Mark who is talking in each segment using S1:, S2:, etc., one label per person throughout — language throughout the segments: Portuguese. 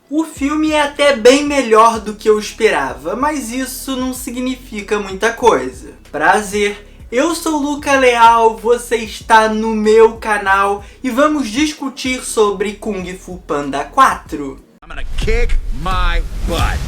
S1: O filme é até bem melhor do que eu esperava, mas isso não significa muita coisa. Prazer, eu sou o Luca Leal, você está no meu canal e vamos discutir sobre Kung Fu Panda 4. I'm gonna kick my butt.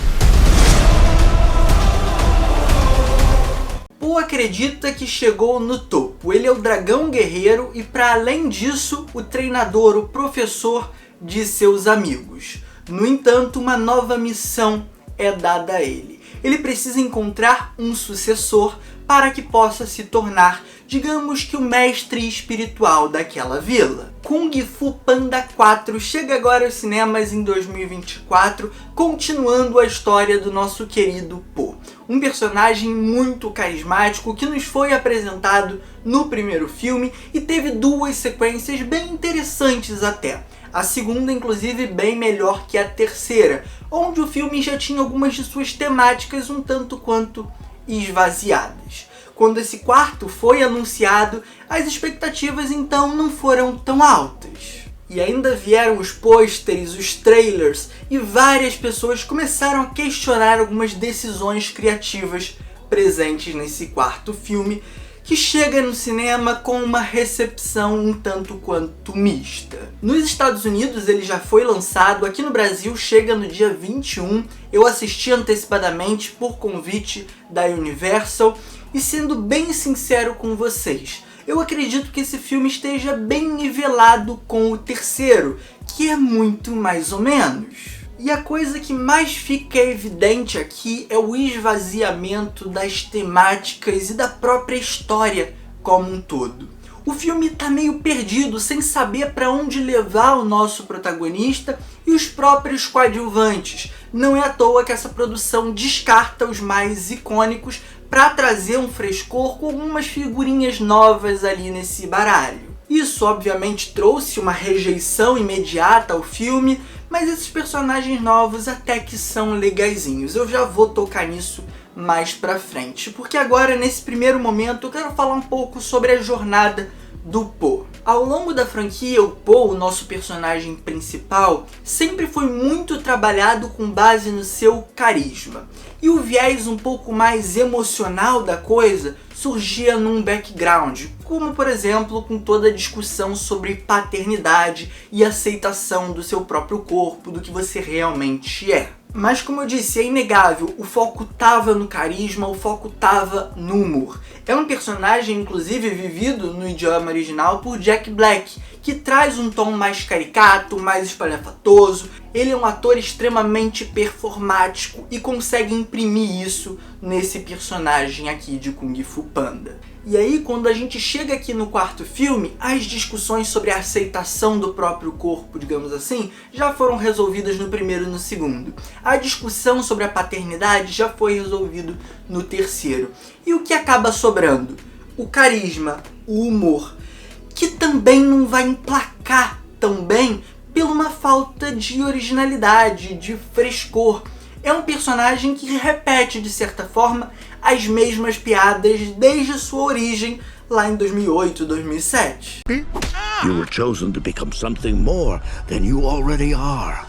S1: Po acredita que chegou no topo, ele é o dragão guerreiro e para além disso, o treinador, o professor de seus amigos. No entanto, uma nova missão é dada a ele. Ele precisa encontrar um sucessor para que possa se tornar, digamos que o mestre espiritual daquela vila. Kung Fu Panda 4 chega agora aos cinemas em 2024, continuando a história do nosso querido Po. Um personagem muito carismático que nos foi apresentado no primeiro filme e teve duas sequências bem interessantes até. A segunda, inclusive, bem melhor que a terceira, onde o filme já tinha algumas de suas temáticas um tanto quanto esvaziadas. Quando esse quarto foi anunciado, as expectativas então não foram tão altas. E ainda vieram os pôsteres, os trailers, e várias pessoas começaram a questionar algumas decisões criativas presentes nesse quarto filme, que chega no cinema com uma recepção um tanto quanto mista. Nos Estados Unidos ele já foi lançado, aqui no Brasil chega no dia 21, eu assisti antecipadamente por convite da Universal, e sendo bem sincero com vocês, eu acredito que esse filme esteja bem nivelado com o terceiro, que é muito mais ou menos. E a coisa que mais fica evidente aqui é o esvaziamento das temáticas e da própria história como um todo. O filme tá meio perdido, sem saber para onde levar o nosso protagonista e os próprios coadjuvantes. Não é à toa que essa produção descarta os mais icônicos para trazer um frescor com algumas figurinhas novas ali nesse baralho. Isso obviamente trouxe uma rejeição imediata ao filme, mas esses personagens novos até que são legaizinhos. Eu já vou tocar nisso mais pra frente, porque agora nesse primeiro momento eu quero falar um pouco sobre a jornada do Po. Ao longo da franquia, o Po, o nosso personagem principal, sempre foi muito trabalhado com base no seu carisma. E o viés um pouco mais emocional da coisa surgia num background, como por exemplo com toda a discussão sobre paternidade e aceitação do seu próprio corpo, do que você realmente é. Mas como eu disse, é inegável, o foco tava no carisma, o foco tava no humor. É um personagem inclusive vivido no idioma original por Jack Black, que traz um tom mais caricato, mais espalhafatoso. Ele é um ator extremamente performático e consegue imprimir isso nesse personagem aqui de Kung Fu Panda. E aí, quando a gente chega aqui no quarto filme, as discussões sobre a aceitação do próprio corpo, digamos assim, já foram resolvidas no primeiro e no segundo. A discussão sobre a paternidade já foi resolvido no terceiro. E o que acaba sobrando? O carisma, o humor, que também não vai emplacar tão bem pela uma falta de originalidade, de frescor. É um personagem que repete, de certa forma, as mesmas piadas desde sua origem lá em 2008, 2007.
S2: You were chosen to become something more than you already are.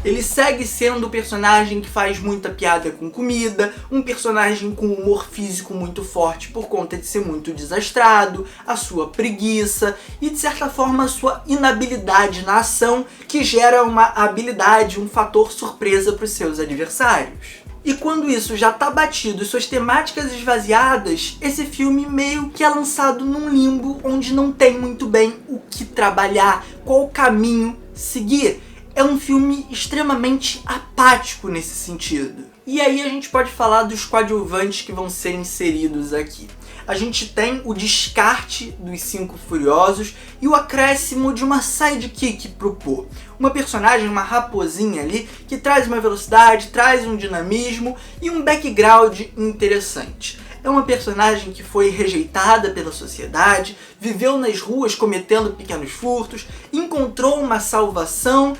S1: Ele segue sendo o personagem que faz muita piada com comida, um personagem com humor físico muito forte por conta de ser muito desastrado, a sua preguiça e de certa forma a sua inabilidade na ação, que gera uma habilidade, um fator surpresa para os seus adversários. E quando isso já tá batido e suas temáticas esvaziadas, esse filme meio que é lançado num limbo onde não tem muito bem o que trabalhar, qual caminho seguir. É um filme extremamente apático nesse sentido. E aí a gente pode falar dos coadjuvantes que vão ser inseridos aqui. A gente tem o descarte dos Cinco Furiosos e o acréscimo de uma sidekick pro Po. Uma personagem, uma raposinha ali, que traz uma velocidade, traz um dinamismo e um background interessante. É uma personagem que foi rejeitada pela sociedade, viveu nas ruas cometendo pequenos furtos, encontrou uma salvação,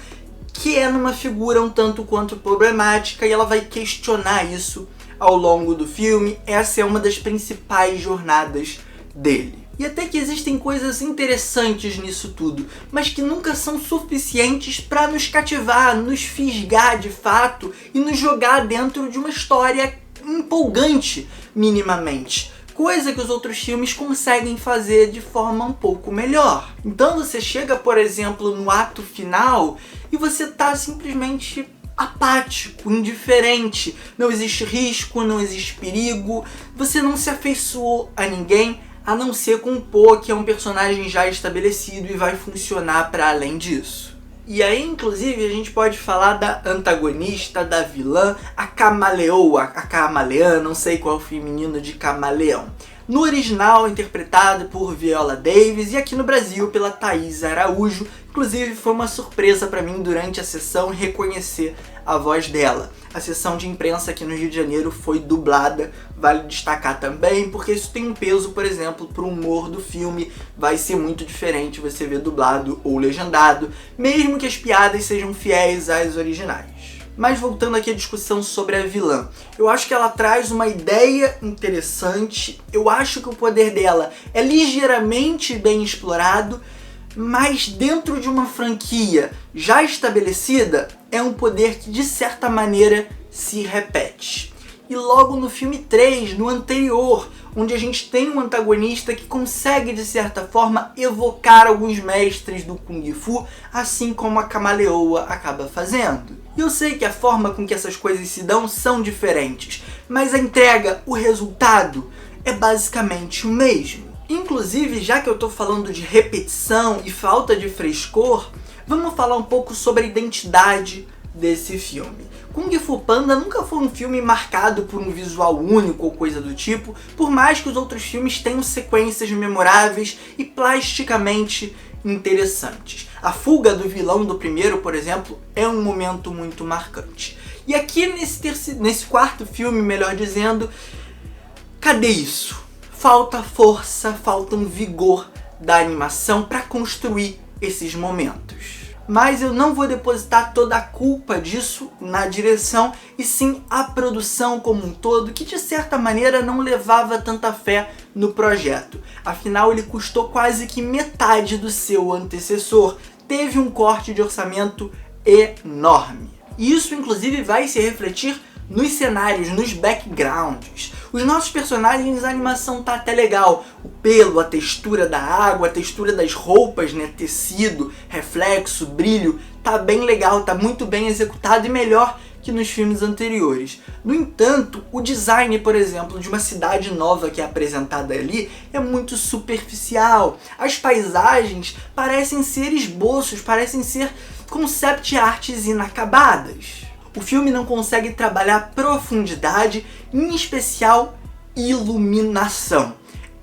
S1: que é numa figura um tanto quanto problemática, e ela vai questionar isso ao longo do filme. Essa é uma das principais jornadas dele. E até que existem coisas interessantes nisso tudo, mas que nunca são suficientes para nos cativar, nos fisgar de fato e nos jogar dentro de uma história empolgante, minimamente. Coisa que os outros filmes conseguem fazer de forma um pouco melhor. Então você chega, por exemplo, no ato final e você tá simplesmente apático, indiferente. Não existe risco, não existe perigo, você não se afeiçoou a ninguém, a não ser com o Po, que é um personagem já estabelecido e vai funcionar para além disso. E aí, inclusive, a gente pode falar da antagonista, da vilã, a Camaleoa, a Camaleã, não sei qual é o feminino de camaleão. No original, interpretado por Viola Davis, e aqui no Brasil pela Thaís Araújo. Inclusive, foi uma surpresa para mim durante a sessão reconhecer a voz dela. A sessão de imprensa aqui no Rio de Janeiro foi dublada, vale destacar também, porque isso tem um peso, por exemplo, para o humor do filme. Vai ser muito diferente você ver dublado ou legendado, mesmo que as piadas sejam fiéis às originais. Mas voltando aqui à discussão sobre a vilã, eu acho que ela traz uma ideia interessante, eu acho que o poder dela é ligeiramente bem explorado, mas dentro de uma franquia já estabelecida, é um poder que de certa maneira se repete. E logo no filme 3, no anterior, onde a gente tem um antagonista que consegue de certa forma evocar alguns mestres do Kung Fu, assim como a Camaleoa acaba fazendo. E eu sei que a forma com que essas coisas se dão são diferentes, mas a entrega, o resultado, é basicamente o mesmo. Inclusive, já que eu tô falando de repetição e falta de frescor, vamos falar um pouco sobre a identidade desse filme. Kung Fu Panda nunca foi um filme marcado por um visual único ou coisa do tipo, por mais que os outros filmes tenham sequências memoráveis e plasticamente interessantes. A fuga do vilão do primeiro, por exemplo, é um momento muito marcante. E aqui nesse quarto filme, melhor dizendo, cadê isso? Falta força, falta um vigor da animação para construir esses momentos. Mas eu não vou depositar toda a culpa disso na direção, e sim a produção como um todo, que de certa maneira não levava tanta fé no projeto. Afinal, ele custou quase que metade do seu antecessor, teve um corte de orçamento enorme. E isso inclusive vai se refletir nos cenários, nos backgrounds. Os nossos personagens, a animação tá até legal. O pelo, a textura da água, a textura das roupas, né? Tecido, reflexo, brilho, tá bem legal, tá muito bem executado e melhor que nos filmes anteriores. No entanto, o design, por exemplo, de uma cidade nova que é apresentada ali é muito superficial. As paisagens parecem ser esboços, parecem ser concept arts inacabadas. O filme não consegue trabalhar profundidade, em especial iluminação.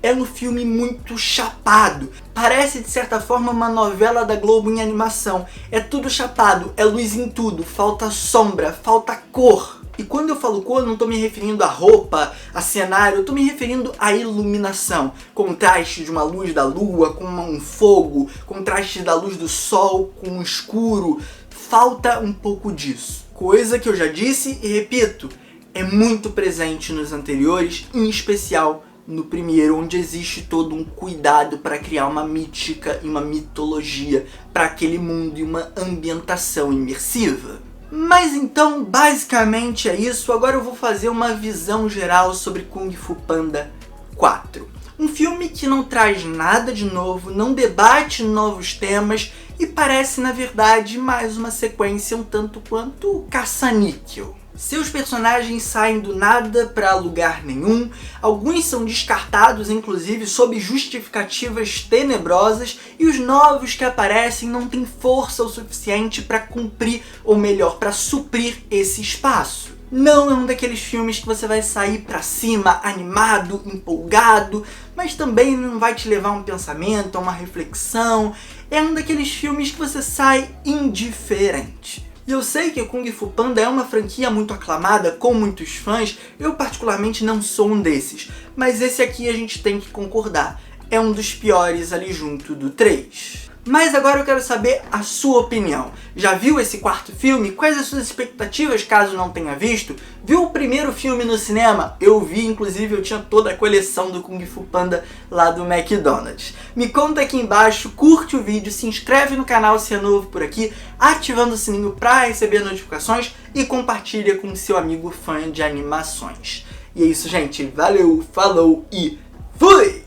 S1: É um filme muito chapado. Parece, de certa forma, uma novela da Globo em animação. É tudo chapado, é luz em tudo, falta sombra, falta cor. E quando eu falo cor, eu não estou me referindo a roupa, a cenário, eu estou me referindo à iluminação. Contraste de uma luz da lua com um fogo, contraste da luz do sol com o escuro. Falta um pouco disso. Coisa que eu já disse e repito, é muito presente nos anteriores, em especial no primeiro, onde existe todo um cuidado para criar uma mítica e uma mitologia para aquele mundo e uma ambientação imersiva. Mas então, basicamente é isso. Agora eu vou fazer uma visão geral sobre Kung Fu Panda 4. Um filme que não traz nada de novo, não debate novos temas e parece, na verdade, mais uma sequência um tanto quanto caça-níquel. Seus personagens saem do nada para lugar nenhum, alguns são descartados, inclusive, sob justificativas tenebrosas, e os novos que aparecem não têm força o suficiente para cumprir, ou melhor, para suprir esse espaço. Não é um daqueles filmes que você vai sair pra cima, animado, empolgado, mas também não vai te levar a um pensamento, a uma reflexão. É um daqueles filmes que você sai indiferente. E eu sei que o Kung Fu Panda é uma franquia muito aclamada, com muitos fãs. Eu particularmente não sou um desses, mas esse aqui a gente tem que concordar. É um dos piores ali junto do 3. Mas agora eu quero saber a sua opinião. Já viu esse quarto filme? Quais as suas expectativas caso não tenha visto? Viu o primeiro filme no cinema? Eu vi, inclusive eu tinha toda a coleção do Kung Fu Panda lá do McDonald's. Me conta aqui embaixo, curte o vídeo, se inscreve no canal se é novo por aqui, ativando o sininho para receber notificações e compartilha com seu amigo fã de animações. E é isso, gente. Valeu, falou e fui!